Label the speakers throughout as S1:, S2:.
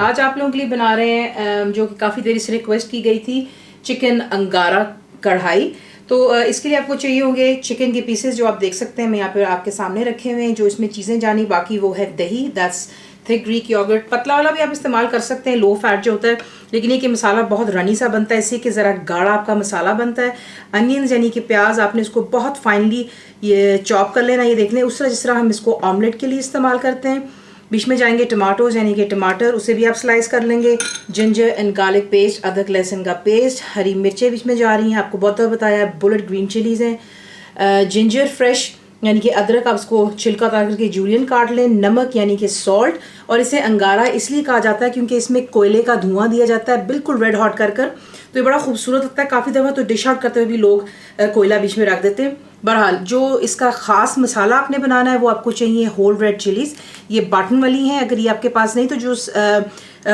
S1: आज आप लोगों के लिए बना रहे हैं जो कि काफ़ी देर से रिक्वेस्ट की गई थी, चिकन अंगारा कढ़ाई। तो इसके लिए आपको चाहिए होंगे चिकन के पीसेस जो आप देख सकते हैं मैं यहाँ पे आपके सामने रखे हुए हैं। जो इसमें चीज़ें जानी बाकी वो है दही, दैट्स थिक ग्रीक योगर्ट। पतला वाला भी आप इस्तेमाल कर सकते हैं, लो फैट जो होता है, लेकिन ये कि मसाला बहुत रनी सा बनता है, इससे कि ज़रा गाढ़ा आपका मसाला बनता है। अनियंस यानी कि प्याज, आपने इसको बहुत फाइनली ये चॉप कर लेना। ये देख लें उस तरह जिस तरह हम इसको ऑमलेट के लिए इस्तेमाल करते हैं। बीच में जाएंगे टमाटोज यानी कि टमाटर, उसे भी आप स्लाइस कर लेंगे। जिंजर एंड गार्लिक पेस्ट, अदरक लहसुन का पेस्ट, हरी मिर्चें बीच में जा रही हैं, आपको बहुत दफ़ा बताया। बुलेट ग्रीन चिलीज़ हैं। जिंजर फ्रेश यानी कि अदरक, आप उसको छिलका उतार करके जूलियन काट लें। नमक यानी कि सॉल्ट, और इसे अंगारा इसलिए कहा जाता है क्योंकि इसमें कोयले का धुआं दिया जाता है बिल्कुल रेड हॉट कर तो ये बड़ा खूबसूरत लगता है। काफ़ी दफ़ा तो डिश आउट करते हुए भी लोग कोयला बीच में रख देते हैं। बहरहाल जो इसका ख़ास मसाला आपने बनाना है वो आपको चाहिए होल रेड चिलीज़। ये बटन वाली हैं, अगर ये आपके पास नहीं तो जो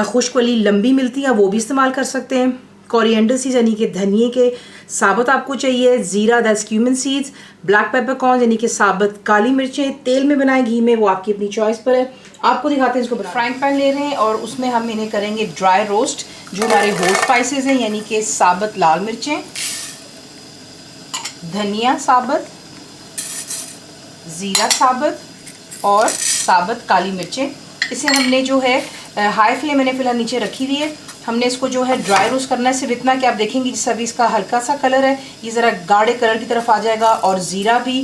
S1: खुश्क वाली लंबी मिलती हैं वो भी इस्तेमाल कर सकते हैं। कोरिएंडर सीड्स यानी कि धनिए के साबुत आपको चाहिए। ज़ीरा, that's cumin seeds. Black pepper corn यानी कि साबुत काली मिर्चें। तेल में बनाएं, घी में, वो आपकी अपनी चॉइस पर है। आपको दिखाते हैं इसको। फ्राइंग पैन ले रहे हैं और उसमें हम इन्हें करेंगे ड्राई रोस्ट। जो हमारे होल स्पाइसेस हैं यानी कि साबुत लाल मिर्चें, धनिया साबुत, ज़ीरा साबुत और साबुत काली मिर्चें। इसे हमने जो है हाई फ्लेम मैंने फिलहाल नीचे रखी हुई है। हमने इसको जो है ड्राई रोस्ट करना है। सिर्फ इतना कि आप देखेंगे जिस अभी इसका हल्का सा कलर है ये ज़रा गाढ़े कलर की तरफ आ जाएगा, और ज़ीरा भी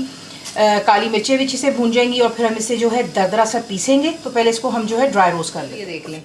S1: काली मिर्चें भी अच्छे से भून जाएंगी, और फिर हम इसे जो है दरदरा सा पीसेंगे। तो पहले इसको हम जो है ड्राई रोस्ट कर लें। ये देख लें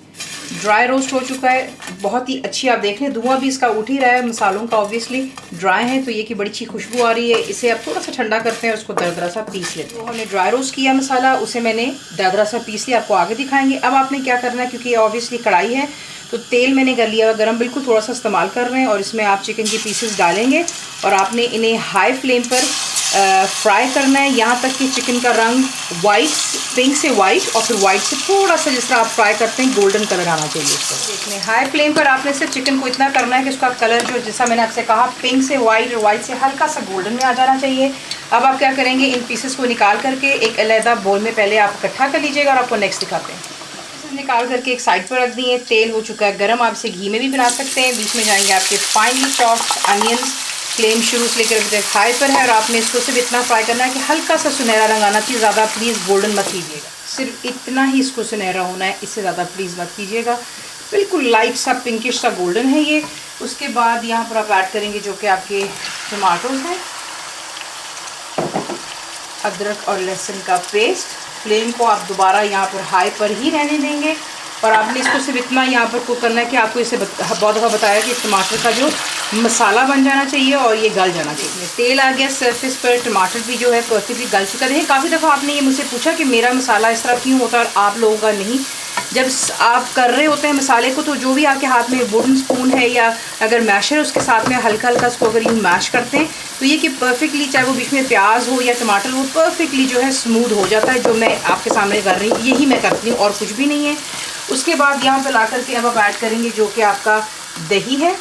S1: ड्राई रोस्ट हो चुका है, बहुत ही अच्छी, आप देख लें धुआं भी इसका उठ ही रहा है। मसालों का ऑब्वियसली ड्राई है तो ये कि बड़ी अच्छी खुशबू आ रही है। इसे अब थोड़ा सा ठंडा करते हैं और उसको दरदरा सा पीस लेते हैं। तो हमने ड्राई रोस्ट किया मसाला, उसे मैंने दरदरा सा पीस लिया, आपको आगे दिखाएंगे। अब आपने क्या करना है, क्योंकि ये ऑब्वियसली कढ़ाई है तो तेल मैंने कर लिया गरम, बिल्कुल थोड़ा सा इस्तेमाल कर रहे हैं, और इसमें आप चिकन के पीसेस डालेंगे और आपने इन्हें हाई फ्लेम पर फ्राई करना है यहाँ तक कि चिकन का रंग वाइट, पिंक से वाइट और फिर वाइट से थोड़ा सा जिस तरह आप फ्राई करते हैं गोल्डन कलर आना चाहिए इसको। देखने हाई फ्लेम पर आपने सिर्फ चिकन को इतना करना है कि उसका कलर जो जैसा मैंने आपसे कहा पिंक से वाइट और वाइट से हल्का सा गोल्डन में आ जाना चाहिए। अब आप क्या करेंगे, इन पीसेस को निकाल करके एक अलहदा बोल में पहले आप इकट्ठा कर लीजिएगा, और आपको नेक्स्ट दिखाते हैं। निकाल करके एक साइड पर रख दिए। तेल हो चुका है गर्म, आप इसे घी में भी बना सकते हैं। बीच में जाएंगे आपके फाइनली चॉप्ड अनियंस। फ्लेम शुरू से लेकर अभी तक हाई पर है, और आपने इसको सिर्फ इतना फ्राई करना है कि हल्का सा सुनहरा रंग आना चाहिए। ज़्यादा प्लीज़ गोल्डन मत कीजिएगा, सिर्फ इतना ही इसको सुनहरा होना है, इससे ज़्यादा प्लीज़ मत कीजिएगा। बिल्कुल लाइट सा पिंकिश सा गोल्डन है ये। उसके बाद यहाँ पर आप ऐड करेंगे जो कि आपके टमाटोज हैं, अदरक और लहसुन का पेस्ट। फ्लेम को आप दोबारा यहाँ पर हाई पर ही रहने देंगे, और आपने इसको सिर्फ इतना यहाँ पर कुक करना है कि आपको इसे बहुत दफ़ा बताया कि टमाटर का जो मसाला बन जाना चाहिए और ये गल जाना चाहिए। तेल आ गया सरफेस पर, टमाटर भी जो है परफेक्टली गल चुका है। काफ़ी दफ़ा आपने ये मुझसे पूछा कि मेरा मसाला इस तरह क्यों होता है और आप लोगों का नहीं। जब आप कर रहे होते हैं मसाले को तो जो भी आपके हाथ में वुडन स्पून है या अगर मैशर है उसके साथ में हल्का हल्का उसको अगर यूँ मैश करते हैं तो ये कि परफेक्टली, चाहे वो बीच में प्याज हो या टमाटर, वो परफेक्टली जो है स्मूथ हो जाता है। जो मैं आपके सामने कर रही हूँ यही मैं करती हूँ और कुछ भी नहीं है। उसके बाद यहाँ पर ला करके अब आप ऐड करेंगे जो कि आपका दही है।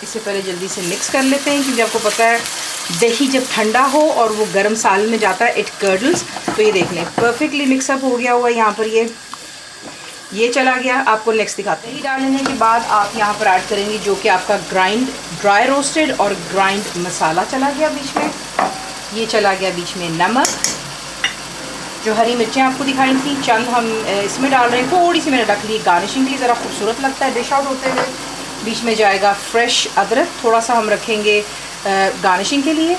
S1: इसे पहले जल्दी से मिक्स कर लेते हैं क्योंकि आपको पता है दही जब ठंडा हो और वो गर्म साल में जाता है इट कर्डल्स। तो ये देख लें परफेक्टली मिक्सअप हो गया हुआ है। यहाँ पर ये चला गया। आपको नेक्स्ट दिखाते हैं। दही डालने के बाद आप यहाँ पर ऐड करेंगे जो कि आपका ड्राई रोस्टेड और ग्राइंड मसाला चला गया बीच में। ये चला गया बीच में नमक, जो हरी मिर्चें आपको दिखाई थी चंद हम इसमें डाल रहे हैं। थोड़ी सी मैंने रख ली गार्निशिंग के लिए, ज़रा खूबसूरत लगता है डिश आउट होते हुए। बीच में जाएगा फ्रेश अदरक, थोड़ा सा हम रखेंगे गार्निशिंग के लिए।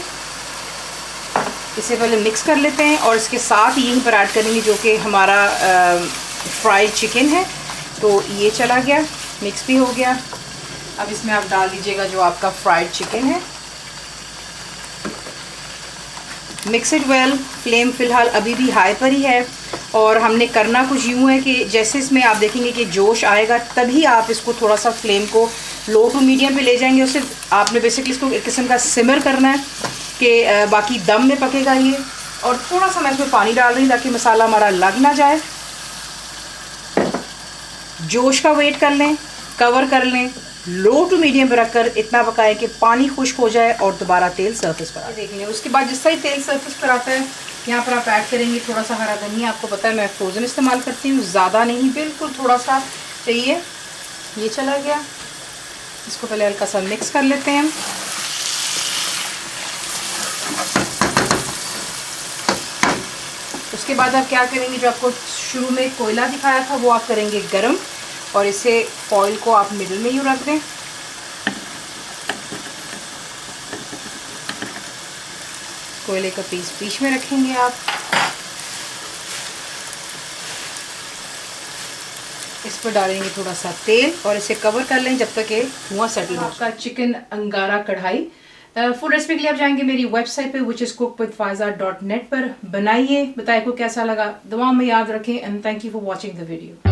S1: इसे पहले मिक्स कर लेते हैं और इसके साथ यहीं पर ऐड करेंगे जो कि हमारा फ्राइड चिकन है। तो ये चला गया, मिक्स भी हो गया। अब इसमें आप डाल दीजिएगा जो आपका फ्राइड चिकन है। Mix it well. फ्लेम फ़िलहाल अभी भी हाई पर ही है, और हमने करना कुछ यूँ है कि जैसे इसमें आप देखेंगे कि जोश आएगा तभी आप इसको थोड़ा सा फ्लेम को लो टू मीडियम पे ले जाएंगे। उससे आपने बेसिकली इसको एक किस्म का सिमर करना है कि बाकी दम में पकेगा ये। और थोड़ा सा मैं इसमें पानी डाल रही हूँ ताकि मसाला हमारा लग ना जाए। जोश का वेट कर लें, कवर कर लें, लो टू मीडियम पर रखकर इतना पकाएं कि पानी खुश्क हो जाए और दोबारा तेल सरफेस पर आए। देख लें, उसके बाद जिस तरह तेल सरफेस पर आता है यहाँ पर आप ऐड करेंगे थोड़ा सा हरा धनिया। आपको पता है मैं फ्रोज़न इस्तेमाल करती हूँ, ज़्यादा नहीं, बिल्कुल थोड़ा सा चाहिए। ये चला गया, इसको पहले हल्का सा मिक्स कर लेते हैं हम। उसके बाद आप क्या करेंगे, जो आपको शुरू में कोयला दिखाया था वो आप करेंगे गरम, और इसे फॉइल को आप मिडिल में यूँ रख दें। कोयले का पीस बीच में रखेंगे आप। इस पर डालेंगे थोड़ा सा तेल और इसे कवर कर लें जब तक ये धुआं सेटल हो। आपका चिकन अंगारा कढ़ाई फुल रेसिपी के लिए आप जाएंगे मेरी वेबसाइट पे which is cooked with faiza.net पर। बनाइए, बताइए को कैसा लगा, दुआ में याद रखें, and thank you for watching the video.